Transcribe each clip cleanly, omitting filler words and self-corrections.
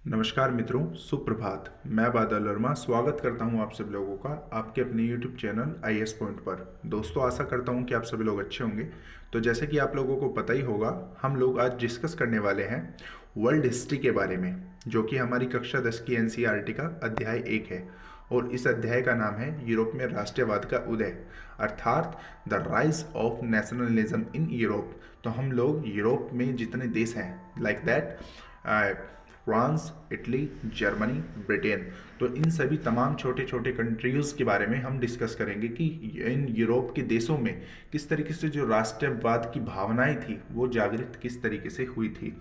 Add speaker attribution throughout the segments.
Speaker 1: नमस्कार मित्रों, सुप्रभात। मैं बादल वर्मा स्वागत करता हूं आप सब लोगों का आपके अपने YouTube चैनल IS पॉइंट पर। दोस्तों, आशा करता हूं कि आप सभी लोग अच्छे होंगे। तो जैसे कि आप लोगों को पता ही होगा, हम लोग आज डिस्कस करने वाले हैं वर्ल्ड हिस्ट्री के बारे में, जो कि हमारी कक्षा 10 की NCERT का अध्याय 1 है। और इस अध्याय का नाम है यूरोप में राष्ट्रवाद का उदय, अर्थात the rise of nationalism in Europe. तो हम लोग यूरोप में जितने देश हैं, like that France, Italy, Germany, Britain, तो इन सभी तमाम छोटे छोटे कंट्रीज़ के बारे में हम डिस्कस करेंगे कि इन यूरोप के देशों में किस तरीके से जो राष्ट्रवाद की भावनाएं थी वो जागृत किस तरीके से हुई थी।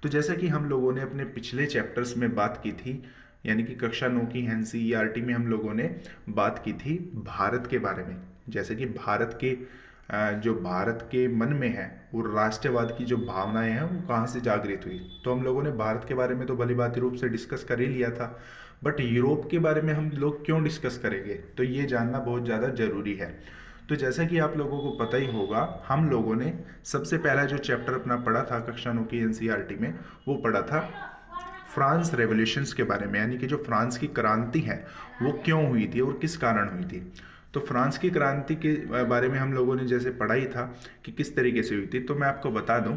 Speaker 1: तो जैसा कि हम लोगों ने अपने पिछले चैप्टर्स में बात की थी, यानी कि कक्षा 9 की NCERT में हम लोगों ने बात की थी भारत के बारे में। जैसे कि जो भारत के मन में है वो राष्ट्रवाद की जो भावनाएं हैं वो कहाँ से जागृत हुई। तो हम लोगों ने भारत के बारे में तो भली भांति रूप से डिस्कस कर ही लिया था, बट यूरोप के बारे में हम लोग क्यों डिस्कस करेंगे, तो ये जानना बहुत ज़्यादा ज़रूरी है। तो जैसा कि आप लोगों को पता ही होगा, हम लोगों ने सबसे पहला जो चैप्टर अपना पढ़ा था कक्षा 9 की NCERT में, वो पढ़ा था फ्रांस रेवोल्यूशंस के बारे में, यानी कि जो फ्रांस की क्रांति है वो क्यों हुई थी और किस कारण हुई थी। तो फ्रांस की क्रांति के बारे में हम लोगों ने जैसे पढ़ा ही था कि किस तरीके से हुई थी, तो मैं आपको बता दूं।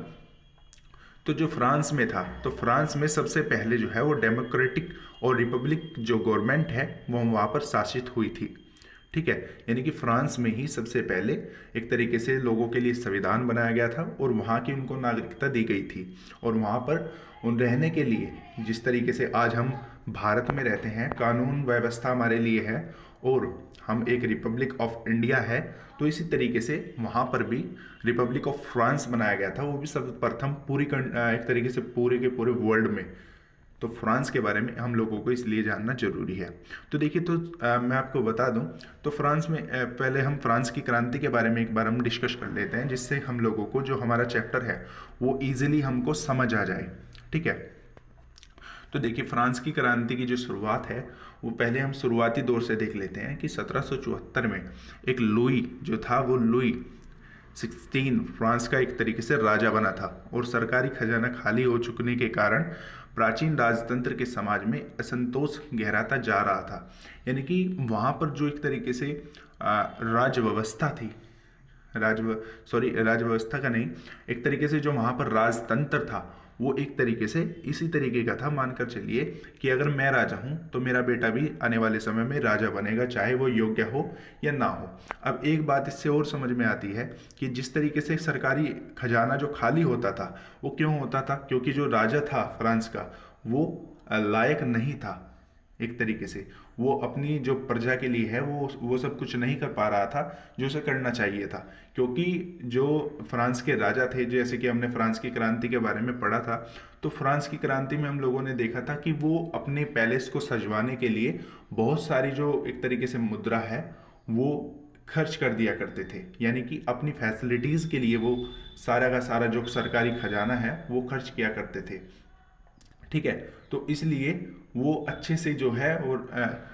Speaker 1: तो जो फ्रांस में था, तो फ्रांस में सबसे पहले जो है वो डेमोक्रेटिक और रिपब्लिक जो गवर्नमेंट है वो वहाँ पर शासित हुई थी। ठीक है, यानी कि फ्रांस में ही सबसे पहले एक तरीके से लोगों के लिए संविधान बनाया गया था और वहाँ की उनको नागरिकता दी गई थी। और वहाँ पर उन रहने के लिए, जिस तरीके से आज हम भारत में रहते हैं, कानून व्यवस्था हमारे लिए है और हम एक रिपब्लिक ऑफ इंडिया है, तो इसी तरीके से वहाँ पर भी रिपब्लिक ऑफ फ्रांस बनाया गया था, वो भी सर्वप्रथम एक तरीके से पूरे के पूरे वर्ल्ड में। तो फ्रांस के बारे में हम लोगों को इसलिए जानना जरूरी है। तो देखिए, तो मैं आपको बता दूं, तो फ्रांस में पहले हम फ्रांस की क्रांति के बारे में एक बार हम डिस्कस कर लेते हैं, जिससे हम लोगों को जो हमारा चैप्टर है वो इजीली हमको समझ आ जाए। ठीक है, तो देखिए, फ्रांस की क्रांति की जो शुरुआत है वो पहले हम शुरुआती दौर से देख लेते हैं कि 1774 में एक लुई जो था, वो लुई 16 फ्रांस का एक तरीके से राजा बना था। और सरकारी खजाना खाली हो चुकने के कारण प्राचीन राजतंत्र के समाज में असंतोष गहराता जा रहा था। यानी कि वहाँ पर जो एक तरीके से राज व्यवस्था थी, राज व्यवस्था का नहीं, एक तरीके से जो वहाँ पर राजतंत्र था वो एक तरीके से इसी तरीके का था। मानकर चलिए कि अगर मैं राजा हूँ तो मेरा बेटा भी आने वाले समय में राजा बनेगा, चाहे वो योग्य हो या ना हो। अब एक बात इससे और समझ में आती है कि जिस तरीके से सरकारी खजाना जो खाली होता था वो क्यों होता था, क्योंकि जो राजा था फ्रांस का वो लायक नहीं था। एक तरीके से वो अपनी जो प्रजा के लिए है वो सब कुछ नहीं कर पा रहा था जो उसे करना चाहिए था। क्योंकि जो फ्रांस के राजा थे, जैसे कि हमने फ्रांस की क्रांति के बारे में पढ़ा था, तो फ्रांस की क्रांति में हम लोगों ने देखा था कि वो अपने पैलेस को सजवाने के लिए बहुत सारी जो एक तरीके से मुद्रा है वो खर्च कर दिया करते थे। यानी कि अपनी फैसिलिटीज़ के लिए वो सारा का सारा जो सरकारी खजाना है वो खर्च किया करते थे। ठीक है, तो इसलिए वो अच्छे से जो है और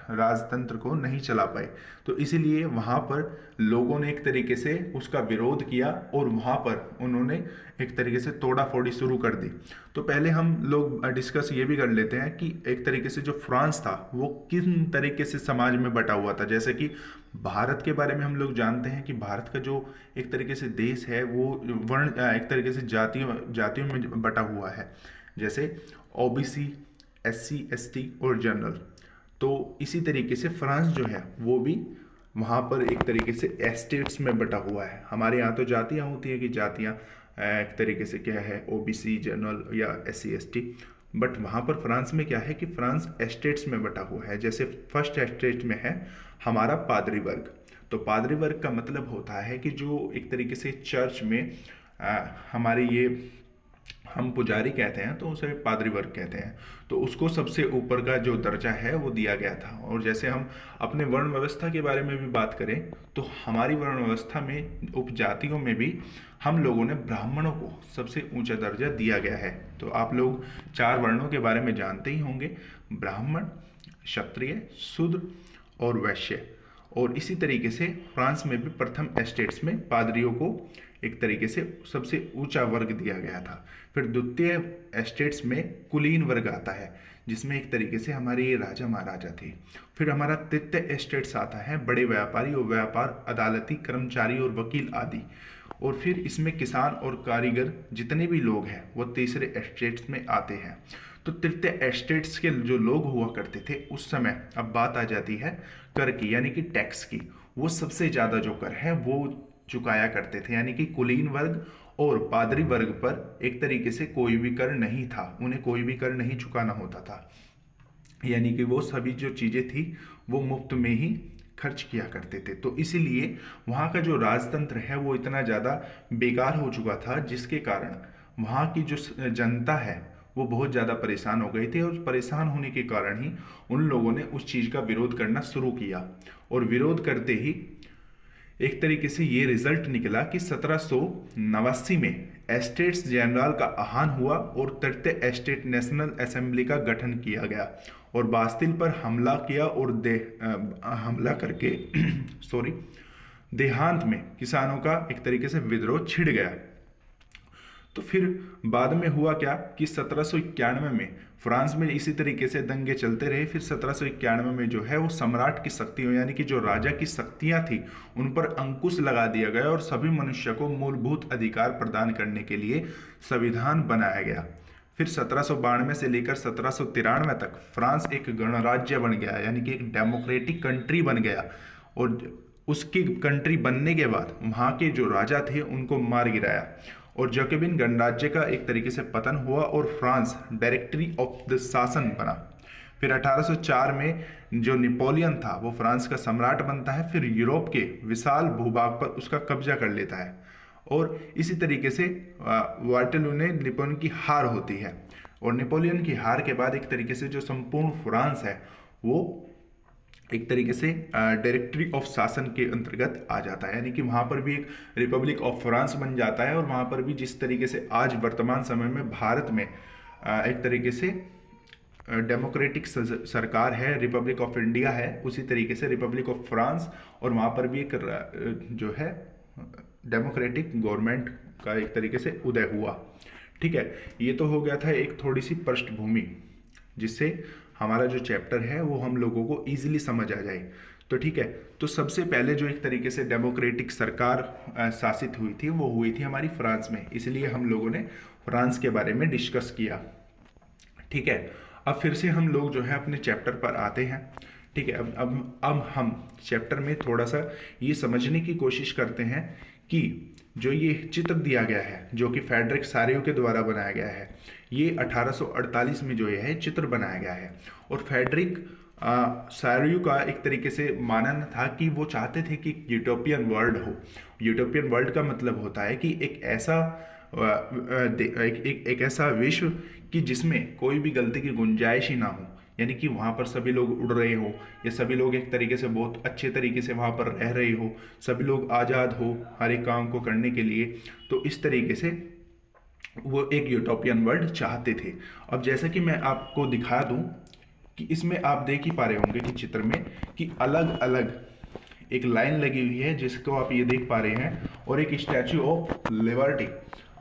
Speaker 1: राजतंत्र को नहीं चला पाए। तो इसीलिए वहाँ पर लोगों ने एक तरीके से उसका विरोध किया और वहाँ पर उन्होंने एक तरीके से तोड़ा फोड़ी शुरू कर दी। तो पहले हम लोग डिस्कस ये भी कर लेते हैं कि एक तरीके से जो फ्रांस था वो किन तरीके से समाज में बटा हुआ था। जैसे कि भारत के बारे में हम लोग जानते हैं कि भारत का जो एक तरीके से देश है वो एक तरीके से जातियों जातियों में बटा हुआ है, जैसे OBC, SC, ST और जनरल। तो इसी तरीके से फ्रांस जो है वो भी वहाँ पर एक तरीके से एस्टेट्स में बटा हुआ है। हमारे यहाँ तो जातियाँ होती है कि जातियाँ एक तरीके से क्या है, OBC, जनरल या SC, ST, बट वहाँ पर फ्रांस में क्या है कि फ्रांस एस्टेट्स में बटा हुआ है। जैसे फर्स्ट एस्टेट में है हमारा पादरी वर्ग। तो पादरी वर्ग का मतलब होता है कि जो एक तरीके से चर्च में हमारे ये हम पुजारी कहते हैं तो उसे पादरी वर्ग कहते हैं, तो उसको सबसे ऊपर का जो दर्जा है वो दिया गया था। और जैसे हम अपने वर्ण व्यवस्था के बारे में भी बात करें तो हमारी वर्ण व्यवस्था में उपजातियों में भी हम लोगों ने ब्राह्मणों को सबसे ऊंचा दर्जा दिया गया है। तो आप लोग 4 वर्णों के बारे में जानते ही होंगे, ब्राह्मण, क्षत्रिय, शूद्र और वैश्य। और इसी तरीके से फ्रांस में भी प्रथम एस्टेट्स में पादरियों को एक तरीके से सबसे ऊंचा वर्ग दिया गया था। फिर द्वितीय एस्टेट्स में कुलीन वर्ग आता है, जिसमें एक तरीके से हमारे ये राजा महाराजा थे। फिर हमारा तृतीय एस्टेट्स आता है बड़े व्यापारी और व्यापार, अदालती कर्मचारी और वकील आदि। और फिर इसमें किसान और कारीगर जितने भी लोग हैं वो तीसरे एस्टेट्स में आते हैं। तो तृतीय एस्टेट्स के जो लोग हुआ करते थे उस समय, अब बात आ जाती है कर की, यानी कि टैक्स की। वो सबसे ज़्यादा जो कर है वो चुकाया करते थे, यानी कि कुलीन वर्ग और पादरी वर्ग पर एक तरीके से कोई भी कर नहीं था, उन्हें कोई भी कर नहीं चुकाना होता था। यानी कि वो सभी जो चीज़ें थी वो मुफ्त में ही खर्च किया करते थे। तो इसीलिए वहाँ का जो राजतंत्र है वो इतना ज़्यादा बेकार हो चुका था, जिसके कारण वहाँ की जो जनता है वो बहुत ज़्यादा परेशान हो गई थी। और परेशान होने के कारण ही उन लोगों ने उस चीज़ का विरोध करना शुरू किया। और विरोध करते ही एक तरीके से ये रिजल्ट निकला कि 1789 में एस्टेट्स जनरल का आह्वान हुआ और तृतीय एस्टेट नेशनल असेंबली का गठन किया गया और बास्तिल पर हमला किया और हमला करके सॉरी देहांत में किसानों का एक तरीके से विद्रोह छिड़ गया। तो फिर बाद में हुआ क्या कि 1791 में फ्रांस में इसी तरीके से दंगे चलते रहे। फिर 1791 में जो है वो सम्राट की शक्तियों, यानी कि जो राजा की शक्तियां थी, उन पर अंकुश लगा दिया गया और सभी मनुष्य को मूलभूत अधिकार प्रदान करने के लिए संविधान बनाया गया। फिर 1792 से लेकर 1793 तक फ्रांस एक गणराज्य बन गया, यानी कि एक डेमोक्रेटिक कंट्री बन गया। और उसकी कंट्री बनने के बाद वहाँ के जो राजा थे उनको मार गिराया और जैकोबिन गणराज्य का एक तरीके से पतन हुआ और फ्रांस डायरेक्टरी ऑफ द शासन बना। फिर 1804 में जो नेपोलियन था वो फ्रांस का सम्राट बनता है। फिर यूरोप के विशाल भूभाग पर उसका कब्जा कर लेता है और इसी तरीके से वाटरलू ने नेपोलियन की हार होती है। और नेपोलियन की हार के बाद एक तरीके से जो संपूर्ण फ्रांस है वो एक तरीके से डायरेक्टरी ऑफ शासन के अंतर्गत आ जाता है, यानी कि वहाँ पर भी एक रिपब्लिक ऑफ फ्रांस बन जाता है। और वहाँ पर भी जिस तरीके से आज वर्तमान समय में भारत में एक तरीके से डेमोक्रेटिक सरकार है, रिपब्लिक ऑफ इंडिया है, उसी तरीके से रिपब्लिक ऑफ फ्रांस और वहाँ पर भी एक जो है डेमोक्रेटिक गवर्नमेंट का एक तरीके से उदय हुआ। ठीक है, ये तो हो गया था एक थोड़ी सी पृष्ठभूमि, जिससे हमारा जो चैप्टर है वो हम लोगों को ईजिली समझ आ जाए। तो ठीक है, तो सबसे पहले जो एक तरीके से डेमोक्रेटिक सरकार शासित हुई थी वो हुई थी हमारी फ्रांस में, इसलिए हम लोगों ने फ्रांस के बारे में डिस्कस किया। ठीक है, अब फिर से हम लोग जो है अपने चैप्टर पर आते हैं। ठीक है, अब हम चैप्टर में थोड़ा सा ये समझने की कोशिश करते हैं कि जो ये चित्र दिया गया है जो कि फ्रेडरिक सारियो के द्वारा बनाया गया है, ये 1848 में जो है चित्र बनाया गया है। और फ्रेडरिक सारियो का एक तरीके से मानना था कि वो चाहते थे कि यूटोपियन वर्ल्ड हो। यूटोपियन वर्ल्ड का मतलब होता है कि एक ऐसा एक ऐसा विश्व कि जिसमें कोई भी गलती की गुंजाइश ही ना हो, यानी कि वहाँ पर सभी लोग उड़ रहे हो या सभी लोग एक तरीके से बहुत अच्छे तरीके से वहाँ पर रह रहे हो, सभी लोग आज़ाद हो हर एक काम को करने के लिए। तो इस तरीके से वो एक यूटोपियन वर्ल्ड चाहते थे। अब जैसा कि मैं आपको दिखा दूं कि इसमें आप देख ही पा रहे होंगे कि चित्र में कि अलग अलग एक लाइन लगी हुई है जिसको आप ये देख पा रहे हैं, और एक स्टैचू ऑफ लिबर्टी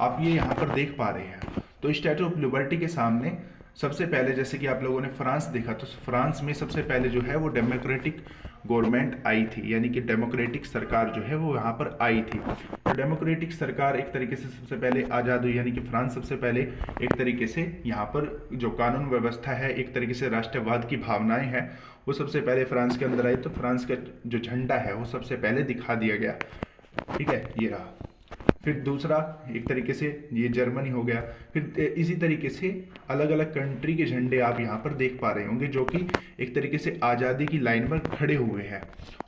Speaker 1: आप ये यहाँ पर देख पा रहे हैं। तो स्टैचू ऑफ लिबर्टी के सामने सबसे पहले, जैसे कि आप लोगों ने फ्रांस देखा, तो फ्रांस में सबसे पहले जो है वो डेमोक्रेटिक गवर्नमेंट आई थी, यानी कि डेमोक्रेटिक सरकार जो है वो यहाँ पर आई थी। तो डेमोक्रेटिक सरकार एक तरीके से सबसे पहले आज़ाद हुई, यानी कि फ्रांस सबसे पहले एक तरीके से यहाँ पर जो कानून व्यवस्था है, एक तरीके से राष्ट्रवाद की भावनाएं हैं, वो सबसे पहले फ्रांस के अंदर आई। तो फ्रांस का जो झंडा है वो सबसे पहले दिखा दिया गया। ठीक है, ये रहा। फिर दूसरा एक तरीके से ये जर्मनी हो गया। फिर इसी तरीके से अलग अलग कंट्री के झंडे आप यहाँ पर देख पा रहे होंगे जो कि एक तरीके से आज़ादी की लाइन पर खड़े हुए हैं।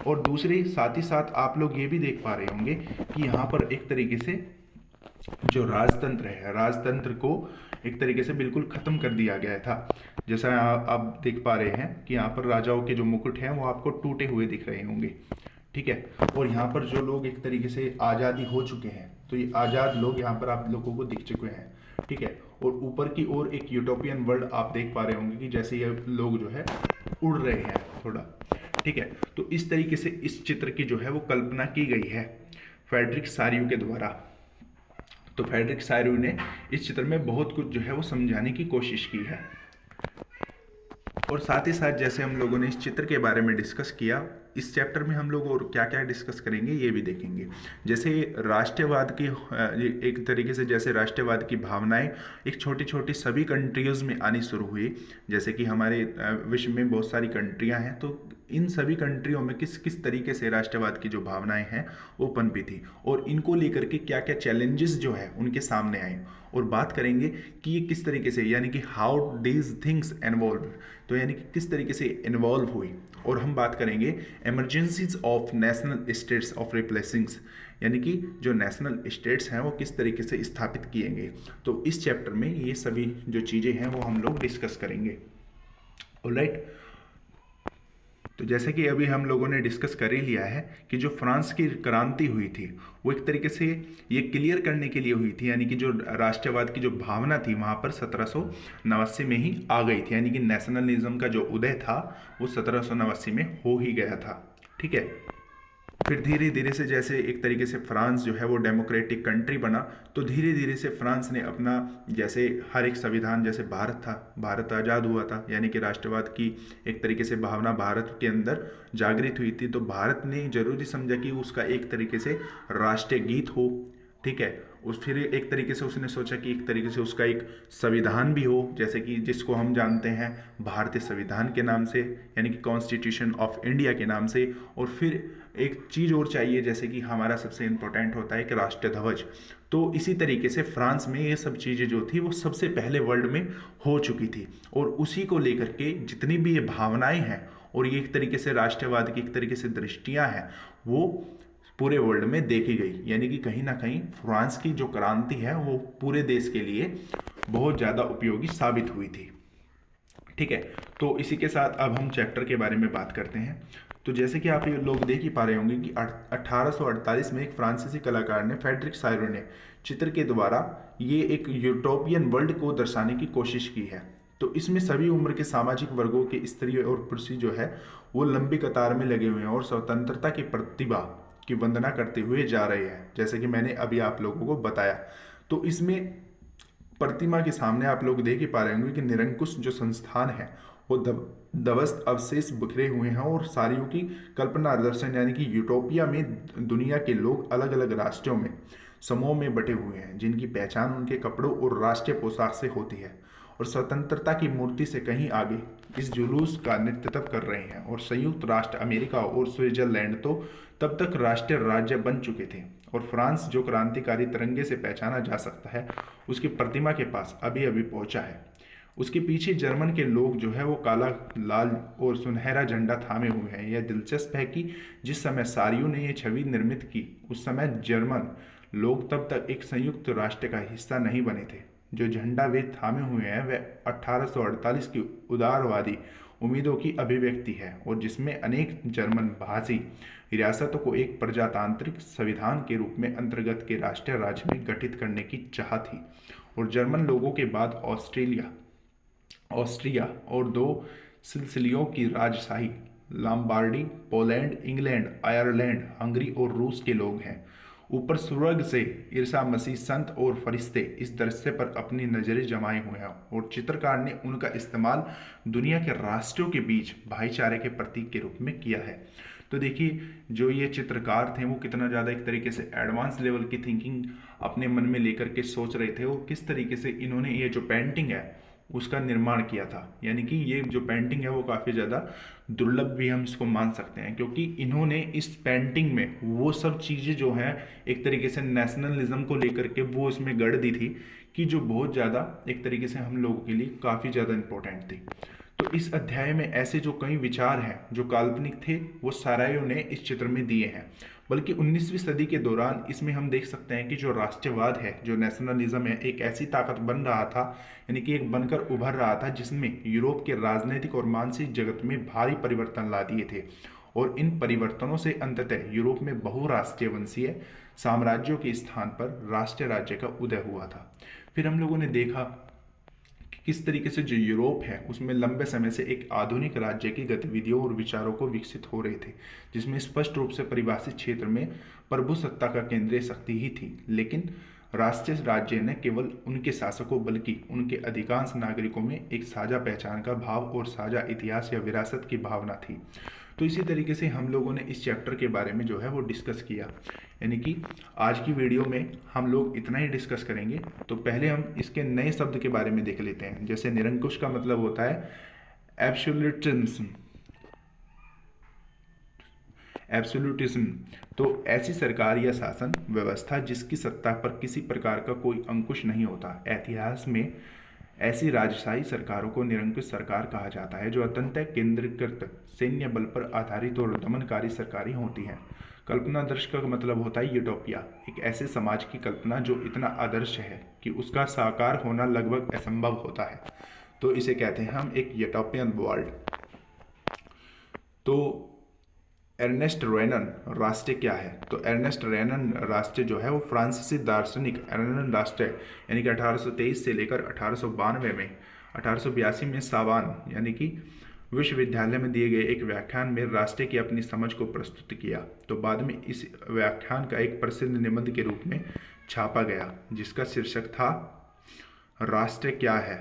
Speaker 1: और दूसरे साथ ही साथ आप लोग ये भी देख पा रहे होंगे कि यहाँ पर एक तरीके से जो राजतंत्र है, राजतंत्र को एक तरीके से बिल्कुल ख़त्म कर दिया गया था। जैसा आप देख पा रहे हैं कि यहाँ पर राजाओं के जो मुकुट हैं वो आपको टूटे हुए दिख रहे होंगे। ठीक है, और यहाँ पर जो लोग एक तरीके से आज़ादी हो चुके हैं, तो ये आज़ाद लोग यहाँ पर आप लोगों को दिख चुके हैं। ठीक है, और ऊपर की ओर एक यूटोपियन वर्ल्ड आप देख पा रहे होंगे कि जैसे ये लोग जो है उड़ रहे हैं थोड़ा। ठीक है, तो इस तरीके से इस चित्र की जो है वो कल्पना की गई है फ्रेडरिक सारियो के द्वारा। तो फ्रेडरिक सायरू ने इस चित्र में बहुत कुछ जो है वो समझाने की कोशिश की है। और साथ ही साथ जैसे हम लोगों ने इस चित्र के बारे में डिस्कस किया, इस चैप्टर में हम लोग और क्या क्या डिस्कस करेंगे ये भी देखेंगे। जैसे राष्ट्रवाद की एक तरीके से जैसे राष्ट्रवाद की भावनाएं एक छोटी छोटी सभी कंट्रीज़ में आनी शुरू हुई। जैसे कि हमारे विश्व में बहुत सारी कंट्रियां हैं, तो इन सभी कंट्रियों में किस किस तरीके से राष्ट्रवाद की जो भावनाएं हैं वो पनपी थी, और इनको लेकर के क्या क्या चैलेंजेस जो है उनके सामने आए, और बात करेंगे कि ये किस तरीके से, यानी कि हाउ डीज थिंग्स इन्वॉल्व, तो यानी कि किस तरीके से इन्वॉल्व हुई। और हम बात करेंगे emergencies of national states of replacings, यानी कि जो नेशनल स्टेट्स हैं वो किस तरीके से स्थापित किए गए। तो इस चैप्टर में ये सभी जो चीज़ें हैं वो हम लोग डिस्कस करेंगे। ऑलराइट, तो जैसे कि अभी हम लोगों ने डिस्कस कर ही लिया है कि जो फ्रांस की क्रांति हुई थी वो एक तरीके से ये क्लियर करने के लिए हुई थी, यानी कि जो राष्ट्रवाद की जो भावना थी वहाँ पर 1789 में ही आ गई थी, यानी कि नेशनलिज्म का जो उदय था वो 1789 में हो ही गया था। ठीक है, फिर धीरे धीरे से जैसे एक तरीके से फ्रांस जो है वो डेमोक्रेटिक कंट्री बना, तो धीरे धीरे से फ्रांस ने अपना, जैसे हर एक संविधान, जैसे भारत था, भारत आज़ाद हुआ था, यानी कि राष्ट्रवाद की एक तरीके से भावना भारत के अंदर जागृत हुई थी, तो भारत ने जरूरी समझा कि उसका एक तरीके से राष्ट्रीय गीत हो। ठीक है, उस फिर एक तरीके से उसने सोचा कि एक तरीके से उसका एक संविधान भी हो, जैसे कि जिसको हम जानते हैं भारतीय संविधान के नाम से, यानी कि कॉन्स्टिट्यूशन ऑफ इंडिया के नाम से। और फिर एक चीज़ और चाहिए, जैसे कि हमारा सबसे इम्पोर्टेंट होता है कि राष्ट्रीय ध्वज। तो इसी तरीके से फ्रांस में ये सब चीज़ें जो थी वो सबसे पहले वर्ल्ड में हो चुकी थी, और उसी को लेकर के जितनी भी ये भावनाएं हैं और ये एक तरीके से राष्ट्रवाद की एक तरीके से दृष्टियाँ हैं वो पूरे वर्ल्ड में देखी गई, यानी कि कहीं ना कहीं फ्रांस की जो क्रांति है वो पूरे देश के लिए बहुत ज़्यादा उपयोगी साबित हुई थी। ठीक है, तो इसी के साथ अब हम चैप्टर के बारे में बात करते हैं। तो जैसे कि आप ये लोग देख ही पा रहे होंगे कि 1848 में एक फ्रांसीसी कलाकार ने, फ्रेडरिक सायरू ने, चित्र के द्वारा ये एक यूटोपियन वर्ल्ड को दर्शाने की कोशिश की है। तो इसमें सभी उम्र के सामाजिक वर्गों के स्त्री और पुरुष जो है वो लंबी कतार में लगे हुए हैं और स्वतंत्रता की प्रतिभा की वंदना करते हुए जा रहे हैं, जैसे कि मैंने अभी आप लोगों को बताया। तो इसमें प्रतिमा के सामने आप लोग देख ही पा रहे होंगे कि निरंकुश जो संस्थान है वो ध्वस्त अवशेष बिखरे हुए हैं, और सारियों की कल्पना दर्शन, यानी कि यूटोपिया में दुनिया के लोग अलग अलग राष्ट्रों में समूह में बटे हुए हैं, जिनकी पहचान उनके कपड़ों और राष्ट्रीय पोशाक से होती है, और स्वतंत्रता की मूर्ति से कहीं आगे इस जुलूस का नेतृत्व कर रहे हैं। और संयुक्त राष्ट्र अमेरिका और स्विट्जरलैंड तो तब तक राष्ट्रीय राज्य बन चुके थे, और फ्रांस जो क्रांतिकारी तिरंगे से पहचाना जा सकता है उसकी प्रतिमा के पास अभी अभी पहुंचा है। उसके पीछे जर्मन के लोग जो है वो काला, लाल और सुनहरा झंडा थामे हुए हैं। यह दिलचस्प है कि जिस समय सारियों ने यह छवि निर्मित की उस समय जर्मन लोग तब तक एक संयुक्त राष्ट्र का हिस्सा नहीं बने थे। जो झंडा वे थामे हुए हैं वह 1848 की उदारवादी उम्मीदों की अभिव्यक्ति है, और जिसमें अनेक जर्मन भाषी रियासतों को एक प्रजातांत्रिक संविधान के रूप में अंतर्गत के राष्ट्रीय राज्य में गठित करने की चाह थी। और जर्मन लोगों के बाद ऑस्ट्रिया और दो सिलसिलियों की राजशाही Lombardy, Poland, England, Ireland, Hungary और रूस के लोग हैं। ऊपर स्वर्ग से ईसा मसीह, संत और फरिश्ते इस दृश्य पर अपनी नजरें जमाए हुए हैं, और चित्रकार ने उनका इस्तेमाल दुनिया के राष्ट्रों के बीच भाईचारे के प्रतीक के रूप में किया है। तो देखिए जो ये चित्रकार थे वो कितना ज़्यादा एक तरीके से एडवांस लेवल की थिंकिंग अपने मन में लेकर के सोच रहे थे, और किस तरीके से इन्होंने ये जो पेंटिंग है उसका निर्माण किया था। यानी कि ये जो पेंटिंग है वो काफ़ी ज़्यादा दुर्लभ भी हम इसको मान सकते हैं, क्योंकि इन्होंने इस पेंटिंग में वो सब चीज़ें जो हैं एक तरीके से नेशनलिज्म को लेकर के वो इसमें गढ़ दी थी कि जो बहुत ज़्यादा एक तरीके से हम लोगों के लिए काफ़ी ज़्यादा इम्पोर्टेंट थी। तो इस अध्याय में ऐसे जो कई विचार हैं जो काल्पनिक थे वो सारायों ने इस चित्र में दिए हैं। बल्कि 19वीं सदी के दौरान इसमें हम देख सकते हैं कि जो राष्ट्रवाद है, जो नेशनलिज्म है, एक ऐसी ताकत बन रहा था, यानी कि एक बनकर उभर रहा था जिसमें यूरोप के राजनीतिक और मानसिक जगत में भारी परिवर्तन ला दिए थे। और इन परिवर्तनों से अंततः यूरोप में बहुराष्ट्रीय वंशीय साम्राज्यों के स्थान पर राष्ट्रीय राज्य का उदय हुआ था। फिर हम लोगों ने देखा कि किस तरीके से जो यूरोप है उसमें लंबे समय से एक आधुनिक राज्य की गतिविधियों और विचारों को विकसित हो रहे थे, जिसमें स्पष्ट रूप से परिभाषित क्षेत्र में प्रभुसत्ता का केंद्रीय शक्ति ही थी। लेकिन राष्ट्रीय राज्य न केवल उनके शासकों बल्कि उनके अधिकांश नागरिकों में एक साझा पहचान का भाव और साझा इतिहास या विरासत की भावना थी। तो इसी तरीके से हम लोगों ने इस चैप्टर के बारे में जो है वो डिस्कस किया, यानी कि आज की वीडियो में हम लोग इतना ही डिस्कस करेंगे। तो पहले हम इसके नए शब्द के बारे में देख लेते हैं। जैसे निरंकुश का मतलब होता है एब्सोल्यूटिज्म। एब्सोल्यूटिज्म तो ऐसी सरकार या शासन व्यवस्था जिसकी सत्ता पर किसी प्रकार का कोई अंकुश नहीं होता। इतिहास में ऐसी राजशाही सरकारों को निरंकुश सरकार कहा जाता है, जो अत्यंत केंद्रीकृत सैन्य बल पर आधारित और दमनकारी सरकारी होती हैं। कल्पना दर्श का मतलब होता है यूटोपिया, एक ऐसे समाज की कल्पना जो इतना आदर्श है कि उसका साकार होना लगभग असंभव होता है। तो इसे कहते हैं हम एक यूटोपियन वर्ल्ड। तो अर्नेस्ट रेनन राष्ट्रीय क्या है? तो अर्नेस्ट रेनन राष्ट्रीय जो है वो फ्रांसीसी दार्शनिक रेनन राष्ट्रीय यानी कि 1823 से लेकर 1892 में 1882 में सावान यानी कि विश्वविद्यालय में दिए गए एक व्याख्यान में राष्ट्रीय की अपनी समझ को प्रस्तुत किया। तो बाद में इस व्याख्यान का एक प्रसिद्ध निबंध के रूप में छापा गया, जिसका शीर्षक था राष्ट्रीय क्या है,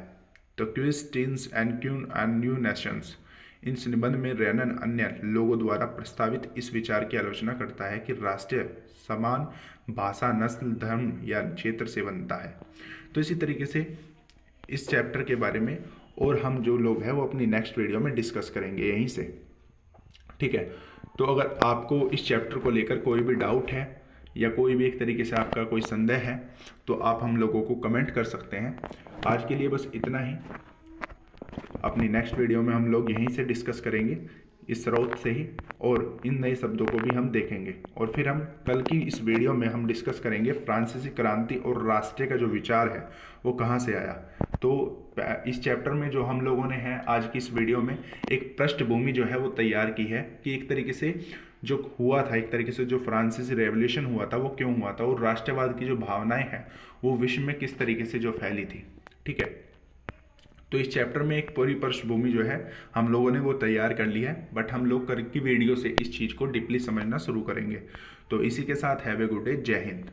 Speaker 1: द क्वेश्चंस एंड क्यून एंड न्यू नेशंस। इस निबंध में रेनन अन्य लोगों द्वारा प्रस्तावित इस विचार की आलोचना करता है कि राष्ट्रीय समान भाषा, नस्ल, धर्म या क्षेत्र से बनता है। तो इसी तरीके से इस चैप्टर के बारे में और हम जो लोग हैं वो अपनी नेक्स्ट वीडियो में डिस्कस करेंगे यहीं से, ठीक है। तो अगर आपको इस चैप्टर को लेकर कोई भी डाउट है या कोई भी एक तरीके से आपका कोई संदेह है तो आप हम लोगों को कमेंट कर सकते हैं। आज के लिए बस इतना ही। अपनी नेक्स्ट वीडियो में हम लोग यहीं से डिस्कस करेंगे इस स्रोत से ही, और इन नए शब्दों को भी हम देखेंगे। और फिर हम कल की इस वीडियो में हम डिस्कस करेंगे फ्रांसीसी क्रांति और राष्ट्रीय का जो विचार है वो कहाँ से आया। तो इस चैप्टर में जो हम लोगों ने है आज की इस वीडियो में एक पृष्ठभूमि जो है वो तैयार की है कि एक तरीके से जो हुआ था, एक तरीके से जो फ्रांसीसी रेवोल्यूशन हुआ था वो क्यों हुआ था, और राष्ट्रवाद की जो भावनाएं हैं वो विश्व में किस तरीके से जो फैली थी, ठीक है। तो इस चैप्टर में एक पूरी पृष्ठभूमि जो है हम लोगों ने वो तैयार कर ली है, बट हम लोग कल की वीडियो से इस चीज़ को डीपली समझना शुरू करेंगे। तो इसी के साथ हैव ए गुड डे, जय हिंद।